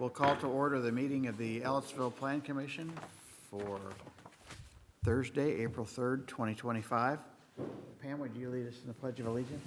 We'll call to order the meeting of the Ellettsville Plan Commission for Thursday, April 3rd, 2025. Pam, would you lead us in the Pledge of Allegiance?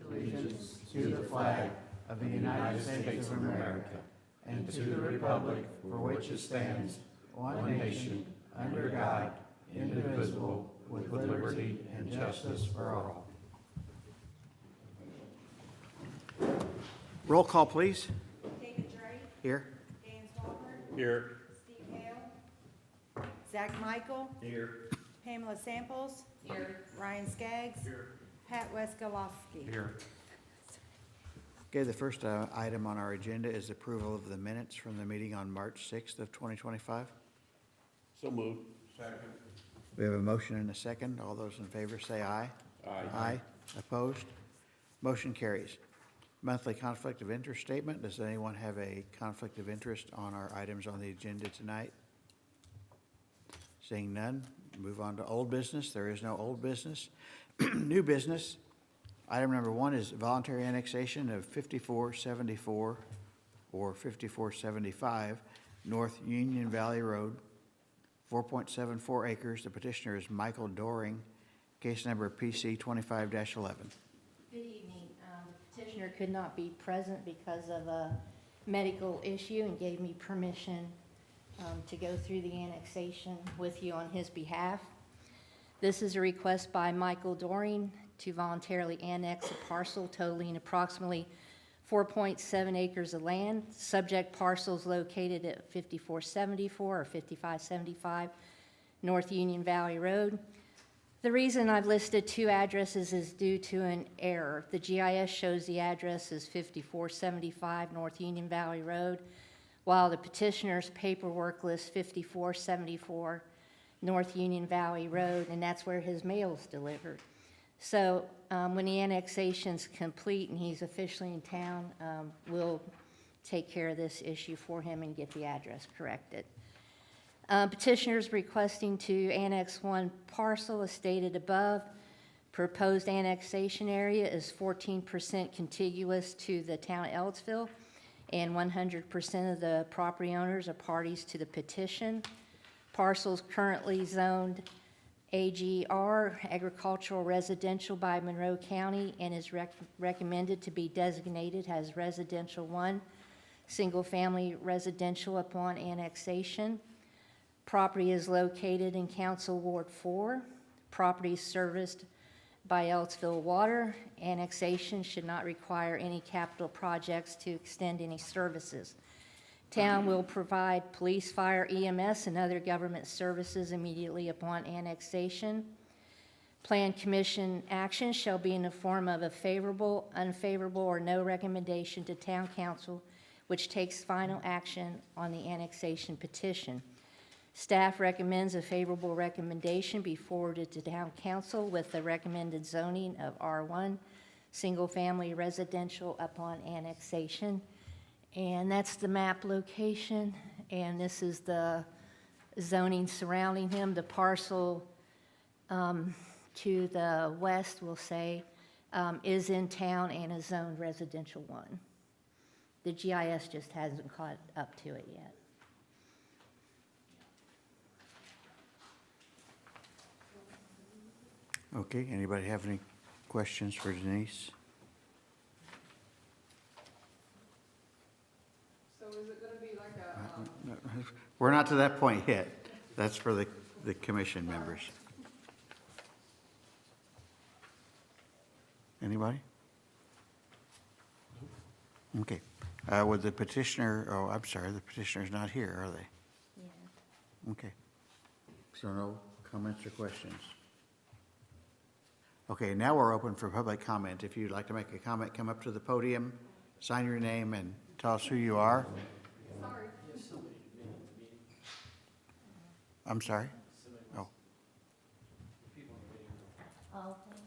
Allegiance to the flag of the United States of America and to the republic for which it stands, one nation, under God, indivisible, with liberty and justice for all. Roll call, please. David Drake. Here. Dan Swafford. Here. Steve Hale. Zach Michael. Here. Pamela Samples. Here. Ryan Skaggs. Here. Pat Weskolowski. Here. Okay, the first item on our agenda is approval of the minutes from the meeting on March 6th of 2025. So moved. Second. We have a motion and a second. All those in favor say aye. Aye. Aye. Opposed? Motion carries. Monthly conflict of interest statement. Does anyone have a conflict of interest on our items on the agenda tonight? Seeing none, move on to old business. There is no old business. New business. Item number 1 is voluntary annexation of 5474 or 5475 North Union Valley Road, 4.74 acres. The petitioner is Michael Doring, case number PC 25-11. Good evening. The petitioner could not be present because of a medical issue and gave me permission to go through the annexation with you on his behalf. This is a request by Michael Doring to voluntarily annex a parcel totaling approximately 4.7 acres of land. Subject parcels located at 5474 or 5575 North Union Valley Road. The reason I've listed 2 addresses is due to an error. The GIS shows the address as 5475 North Union Valley Road, while the petitioner's paperwork lists 5474 North Union Valley Road, and that's where his mail's delivered. So when the annexation's complete and he's officially in town, we'll take care of this issue for him and get the address corrected. Petitioners requesting to annex 1 parcel as stated above. Proposed annexation area is 14% contiguous to the town of Ellettsville, and 100% of the property owners are parties to the petition. Parcels currently zoned AGR, agricultural residential by Monroe County, and is recommended to be designated as residential 1, single family residential upon annexation. Property is located in Council Ward 4. Property is serviced by Ellettsville Water. Annexation should not require any capital projects to extend any services. Town will provide police, fire, EMS, and other government services immediately upon annexation. Plan Commission action shall be in the form of a favorable, unfavorable, or no recommendation to Town Council, which takes final action on the annexation petition. Staff recommends a favorable recommendation be forwarded to Town Council with the recommended zoning of R1, single-family residential upon annexation. And that's the map location, and this is the zoning surrounding him. The parcel to the west, we'll say, is in town and is zoned residential 1. The GIS just hasn't caught up to it yet. Okay, anybody have any questions for Denise? So is it gonna be like a, We're not to that point yet. That's for the commission members. Anybody? Okay. Would the petitioner, I'm sorry, the petitioner's not here, are they? Yeah. Okay. So no comments or questions? Okay, now we're open for public comment. If you'd like to make a comment, come up to the podium, sign your name, and tell us who you are. sorry, I'm sorry? Oh, Oh, thanks.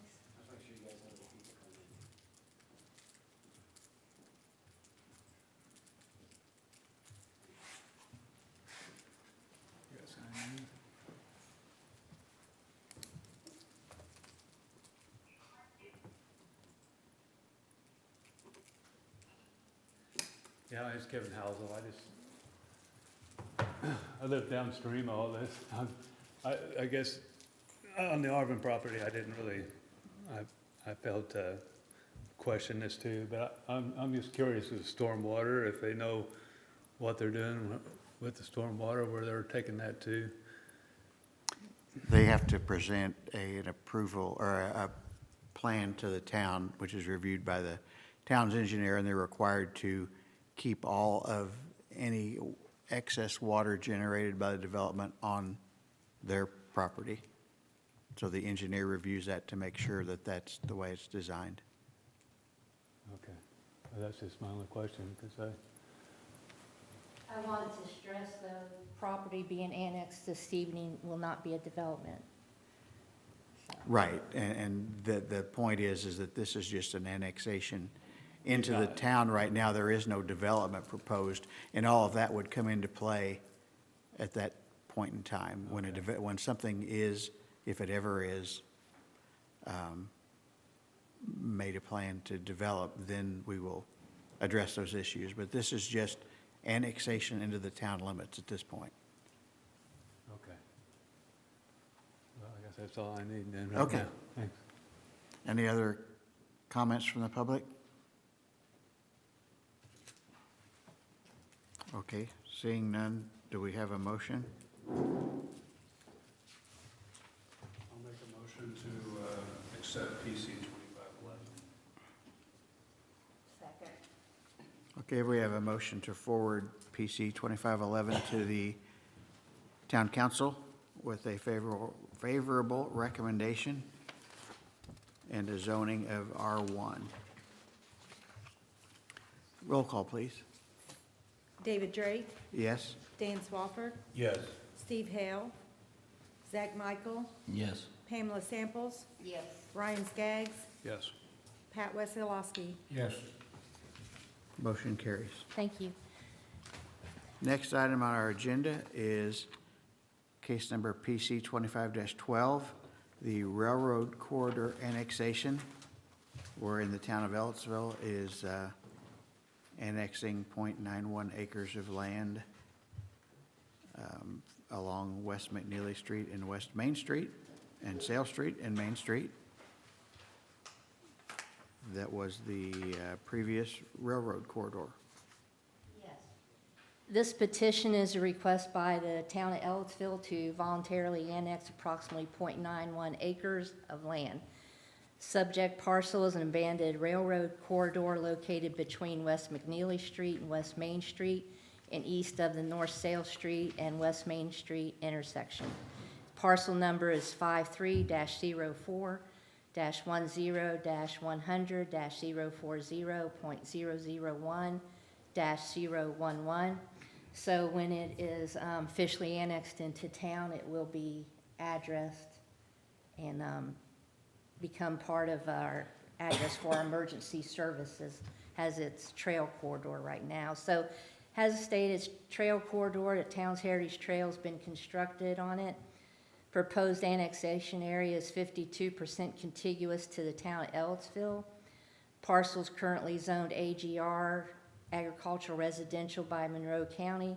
Yeah, my name's Kevin Housel. I live downstream of all this. I guess on the Arvin property, I didn't really, I failed to question this too, but I'm just curious with stormwater, if they know what they're doing with the stormwater, where they're taking that to. They have to present an approval or a plan to the town, which is reviewed by the town's engineer, and they're required to keep all of any excess water generated by the development on their property. So the engineer reviews that to make sure that that's the way it's designed. Okay, well, that's just my only question, because I wanted to stress, though, property being annexed this evening will not be a development. Right, and the point is that this is just an annexation into the Got it. town. Right now, there is no development proposed, and all of that would come into play at that point in time, when when something is, if it ever is, made a plan to develop, then we will address those issues. But this is just annexation into the town limits at this point. okay. Well, I guess that's all I need then right Okay. now. Thanks. Any other comments from the public? Okay, seeing none, do we have a motion? I'll make a motion to accept PC 2511. Second. Okay, we have a motion to forward PC 2511 to the town council with a favorable recommendation and a zoning of R1. Roll call, please. David Drake, Yes? Dan Swafford, Yes. Steve Hale, Zach Michael, Yes. Pamela Samples, Yes. Ryan Skaggs, Yes. Pat Wesolowski. Yes. Motion carries. Thank you. Next item on our agenda is case number PC 25-12, the railroad corridor annexation, where in the town of Ellettsville is annexing .91 acres of land along West McNeely Street and West Main Street and Sale Street and Main Street. That was the previous railroad corridor. Yes. This petition is a request by the town of Ellettsville to voluntarily annex approximately .91 acres of land. Subject parcel is an abandoned railroad corridor located between West McNeely Street and West Main Street and east of the North Sale Street and West Main Street intersection. Parcel number is 53-04-10-040.001-011. So when it is officially annexed into town, it will be addressed and become part of our address for our emergency services, has its trail corridor right now. So has a stated trail corridor, the town's heritage trail has been constructed on it. Proposed annexation area is 52% contiguous to the town of Ellettsville. Parcels currently zoned AGR, agricultural residential by Monroe County,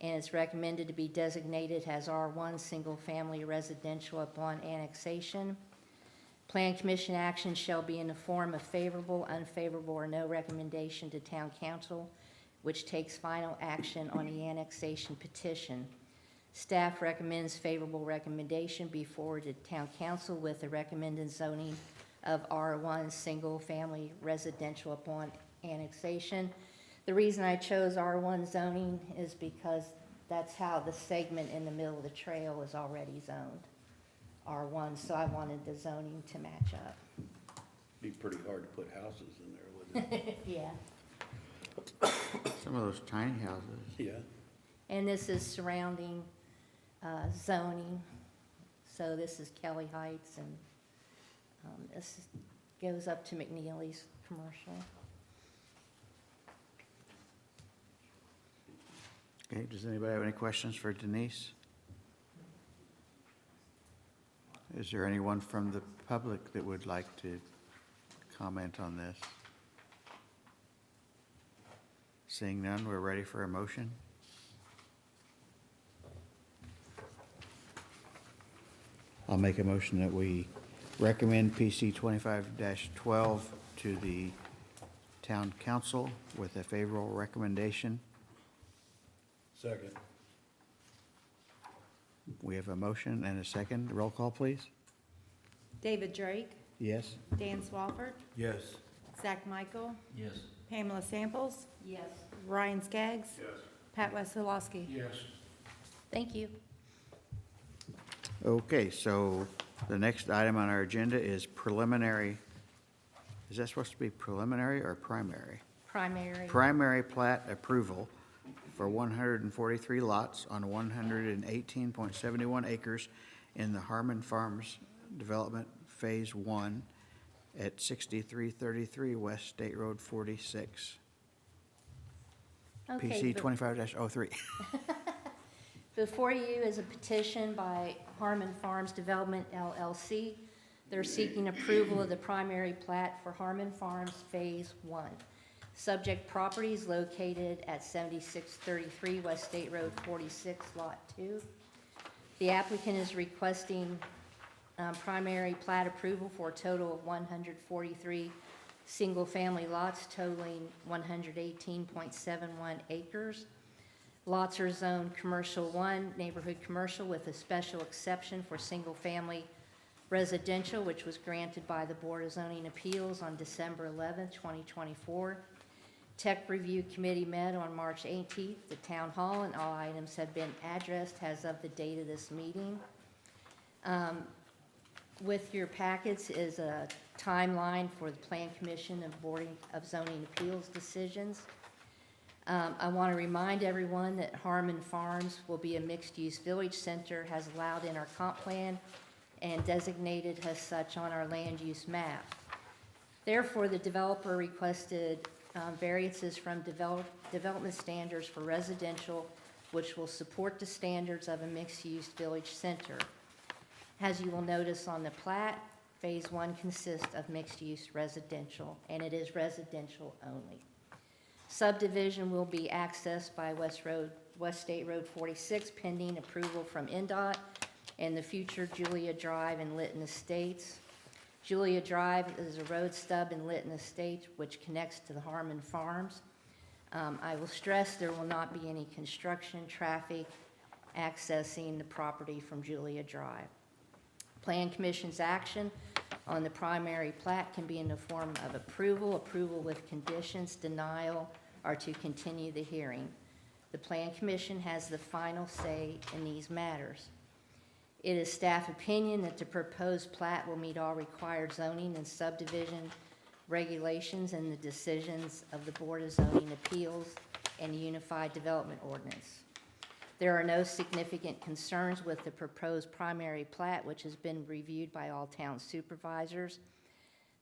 and it's recommended to be designated as R1 single-family residential upon annexation. Plan Commission action shall be in the form of favorable, unfavorable, or no recommendation to Town Council, which takes final action on the annexation petition. Staff recommends favorable recommendation be forwarded to Town Council with the recommended zoning of R1 single-family residential upon annexation. The reason I chose R1 zoning is because that's how the segment in the middle of the trail is already zoned. R1, so I wanted the zoning to match up. Be pretty hard to put houses in there, wouldn't it? Yeah, Some of those tiny houses. Yeah. and this is surrounding zoning, so this is Kelly Heights, and this goes up to McNeely's commercial. Okay, does anybody have any questions for Denise? Is there anyone from the public that would like to comment on this? Seeing none, we're ready for a motion. I'll make a motion that we recommend PC 25-12 to the town council with a favorable recommendation. Second. We have a motion and a second. Roll call, please. David Drake, Yes? Dan Swafford, Yes. Zach Michael, Yes. Pamela Samples, Yes. Ryan Skaggs, Yes. Pat Wessolowski. Yes. Thank you. Okay, so the next item on our agenda is preliminary. Is that supposed to be preliminary or primary? Primary. Primary plat approval for 143 lots on 118.71 acres in the Harmon Farms Development Phase 1 at 6333 West State Road 46. Okay, PC but 25-03. before you is a petition by Harmon Farms Development LLC. They're seeking approval of the primary plat for Harmon Farms Phase 1. Subject property is located at 7633 West State Road 46, Lot 2. The applicant is requesting primary plat approval for a total of 143 single-family lots totaling 118.71 acres. Lots are zoned Commercial 1, Neighborhood Commercial, with a special exception for single-family residential, which was granted by the Board of Zoning Appeals on December 11th, 2024. Tech Review Committee met on March 18th at Town Hall, and all items have been addressed as of the date of this meeting. With your packets is a timeline for the Plan Commission and Board of Zoning Appeals decisions. I want to remind everyone that Harmon Farms will be a mixed-use village center, has allowed in our comp plan, and designated as such on our land use map. Therefore, the developer requested variances from development standards for residential, which will support the standards of a mixed-use village center. As you will notice on the plat, Phase 1 consists of mixed-use residential, and it is residential only. Subdivision will be accessed by West State Road 46 pending approval from NDOT and the future Julia Drive and Lytton Estates. Julia Drive is a road stub in Lytton Estates which connects to the Harmon Farms. I will stress there will not be any construction, traffic accessing the property from Julia Drive. Plan Commission's action on the primary plat can be in the form of approval with conditions, denial, or to continue the hearing. The Plan Commission has the final say in these matters. It is staff opinion that the proposed plat will meet all required zoning and subdivision regulations and the decisions of the Board of Zoning Appeals and Unified Development Ordinance. There are no significant concerns with the proposed primary plat, which has been reviewed by all town supervisors.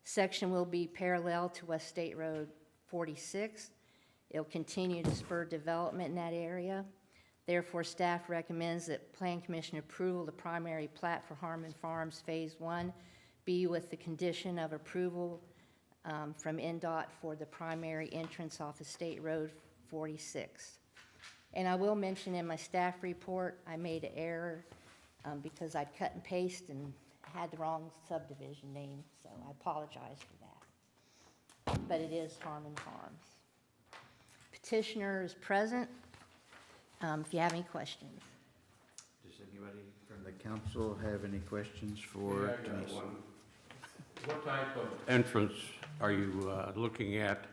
Section will be parallel to West State Road 46. It'll continue to spur development in that area. Therefore, staff recommends that Plan Commission approval the primary plat for Harmon Farms Phase 1 be with the condition of approval from NDOT for the primary entrance off of State Road 46. And I will mention in my staff report, I made an error because I'd cut and paste and had the wrong subdivision name, so I apologize for that. But it is Harmon Farms. Petitioner is present. If you have any questions. Does anybody from the council have any questions for Denise? What type of entrance are you looking at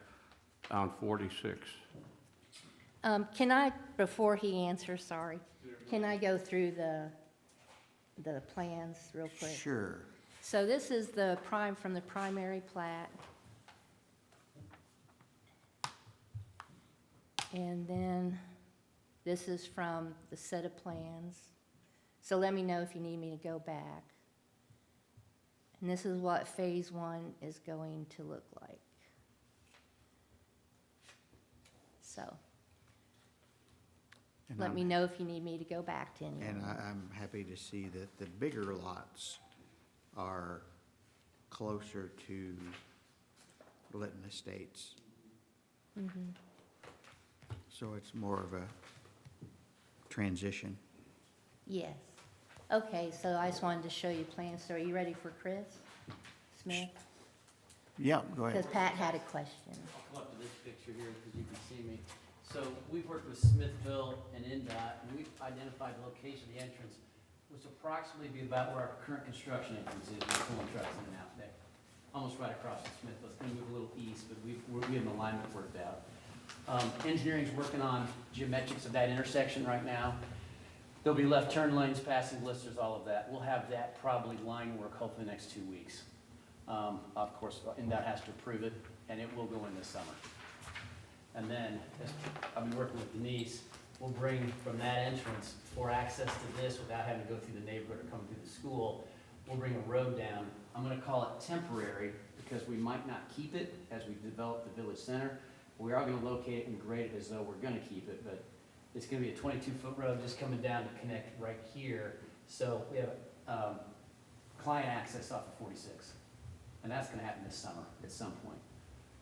on 46? Can I, before he answers, sorry, can I go through the plans real quick? Sure. So this is the from the primary plat. And then this is from the set of plans. So let me know if you need me to go back. And this is what Phase 1 is going to look like. So And let I'm- me know if you need me to go back to any of And them. I'm happy to see that the bigger lots are closer to Lytton Estates. Mhm. So it's more of a transition. Yes. Okay, so I just wanted to show you plans. So are you ready for Chris Smith? Yeah, go ahead. Because Pat had a question. I'll come up to this picture here because you can see me. So we've worked with Smithville and NDOT, and we've identified the location of the entrance, which will approximately be about where our current construction entrance is, we're pulling trucks in and out there. Almost right across from Smithville. It's gonna move a little east, but we have an alignment worked out. Engineering's working on geometrics of that intersection right now. There'll be left turn lanes, passing blisters, all of that. We'll have that probably line work hopefully the next 2 weeks. Of course, NDOT has to approve it, and it will go in this summer. And then, as I've been working with Denise, we'll bring from that entrance for access to this without having to go through the neighborhood or coming through the school, we'll bring a road down. I'm gonna call it temporary because we might not keep it as we develop the village center. We are gonna locate it and grade it as though we're gonna keep it, but it's gonna be a 22-foot road just coming down to connect right here. So we have client access off of 46. And that's gonna happen this summer at some point.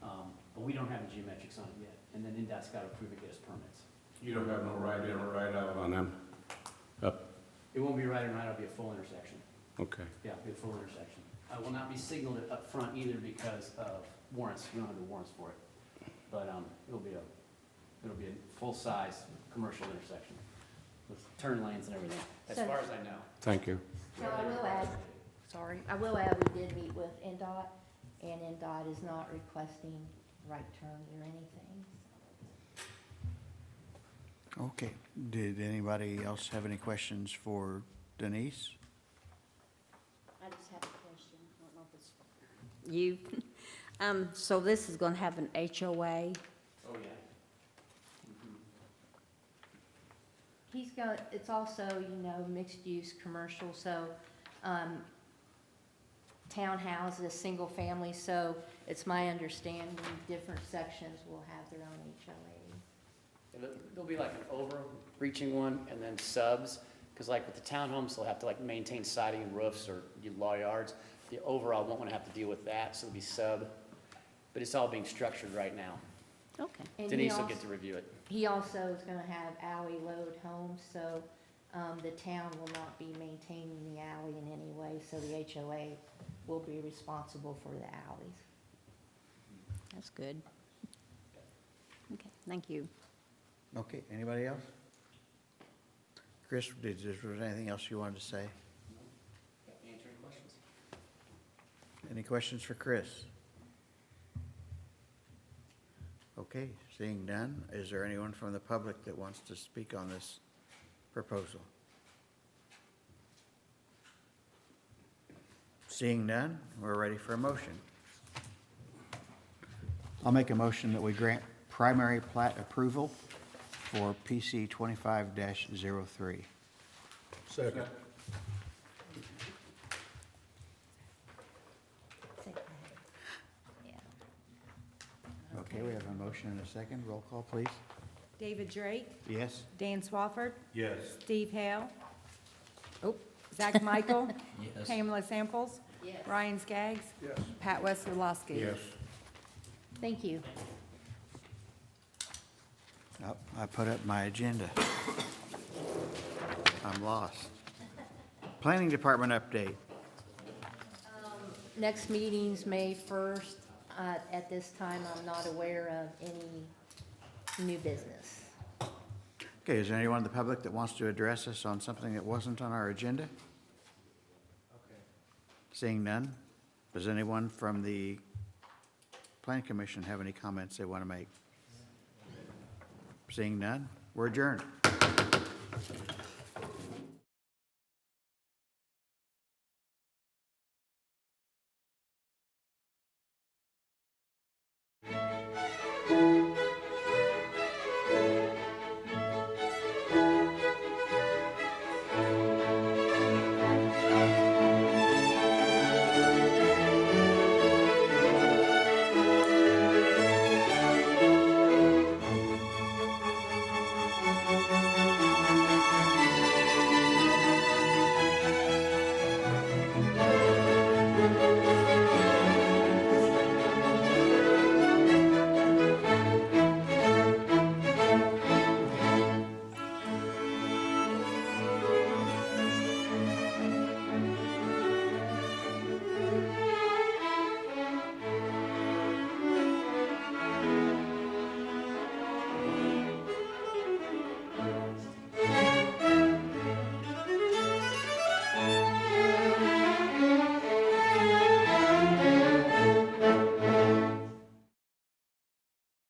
But we don't have the geometrics on it yet. And then NDOT's gotta approve it, get us permits. You don't have no right in or right out on them? It won't be right and right, it'll be a full intersection. Okay. Yeah, it'll be a full intersection. I will not be signaled up front either because of warrants. We don't have the warrants for it. But it'll be a full-size commercial intersection with turn lanes and everything, as So- far as I know. Thank you. So I will add, I will add, we did meet with NDOT, and NDOT is not requesting right turns or anything. Okay. Did anybody else have any questions for Denise? I just have a question. I don't know if it's you. So this is going to have an HOA. Oh, yeah. He's got, it's also, mixed-use commercial, so, townhouses, single family, so it's my understanding different sections will have their own HOA. There'll be like an overreaching one and then subs, because like with the townhomes, they'll have to like maintain siding and roofs or law yards. The overall won't want to have to deal with that, so it'll be sub, but it's all being structured right now. Okay. And he Denise will also- get to review it. He also is gonna have alley load homes, so, the town will not be maintaining the alley in any way, so the HOA will be responsible for the alleys. That's good. Okay, thank you. Okay, anybody else? Chris, was there anything else you wanted to say? Answer any questions? Any questions for Chris? Okay, seeing none, is there anyone from the public that wants to speak on this proposal? Seeing none, we're ready for a motion. I'll make a motion that we grant primary plat approval for PC 25-03. Second. Yeah. Okay, we have a motion and a second. Roll call, please. David Drake, Yes? Dan Swafford, Yes. Steve Hale. Oh, Zach Michael, Yes. Pamela Samples, Yes. Ryan Skaggs, Yes. Pat Wesolowski. Yes. Thank you. Oh, I put up my agenda. I'm lost. Planning Department update. Next meeting's May 1st. At this time, I'm not aware of any new business. Okay, is there anyone in the public that wants to address us on something that wasn't on our agenda? Okay. Seeing none, does anyone from the Planning Commission have any comments they want to make? Seeing none, we're adjourned.